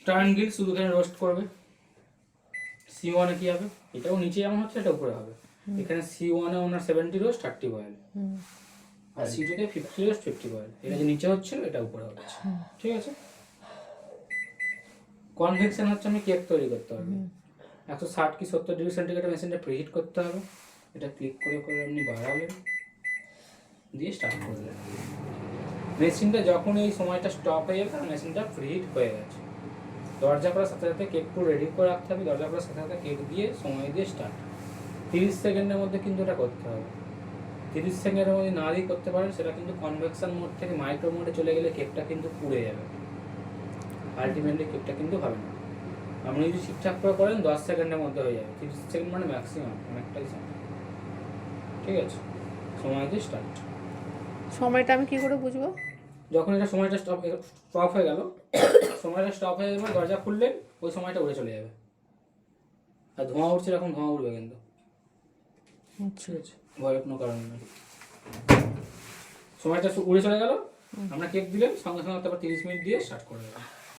Turn grill শুধু এখানে roast করবে। C1 এ কি হবে, এটাও নিচে যেমন হচ্ছে এটা উপরে হবে। এখানে C1 এ ওনার 70 রোস্ট 30 বয়েল, আর C2 তে 50 রোস্ট 50 বয়েল। এটা যে নিচে হচ্ছে এটা উপরে হচ্ছে, ঠিক আছে। কনভেকশন হচ্ছে আমি কেক তৈরি করতে হবে। 160 কি 70 ডিগ্রি সেন্টিগ্রেড মেশিনটা প্রিহিট করতে হবে। এটা ক্লিক করে করে আপনি বাড়াবেন, দিয়ে স্টার্ট করলেন। মেশিনটা যখন এই সময়টা স্টপ হয়ে যাবে তার মেশিনটা প্রিহিট হয়ে গেছে। দরজা করার সাথে সাথে কেক পুরো রেডি করে রাখতে হবে। দরজা করার সাথে সাথে কেক দিয়ে সময় দিয়ে স্টার্ট। 30 সেকেন্ডের মধ্যে কিন্তু এটা করতে হবে। 30 সেকেন্ডের মধ্যে না দিয়ে করতে পারেন সেটা কিন্তু কনভেকশন মোড থেকে মাইক্রো মোডে চলে গেলে কেকটা কিন্তু পুড়ে যাবে, আলটিমেটলি কেকটা কিন্তু হবে না। আপনি যদি ঠিকঠাক করে করেন 10 সেকেন্ডের মধ্যে হয়ে যাবে। 30 সেকেন্ড মানে ম্যাক্সিমাম, অনেকটাই সময়, ঠিক আছে। সময় দিয়ে স্টার্ট। সময়টা আমি কি করে বুঝবো? যখন এটা সময়টা স্টপ হয়ে গেল, সময়টা স্টপ হয়ে যাবে, দরজা খুললেন, ওই সময়টা উড়ে চলে যাবে। আর ধোঁয়া উঠছে, এরকম ধোঁয়া উঠবে কিন্তু, ঠিক আছে, ভয়ের কোনো কারণ নেই। সময়টা উড়ে চলে গেল, আমরা কেক দিলেন, সঙ্গে সঙ্গে তারপর 30 মিনিট দিয়ে স্টার্ট করে দেবেন।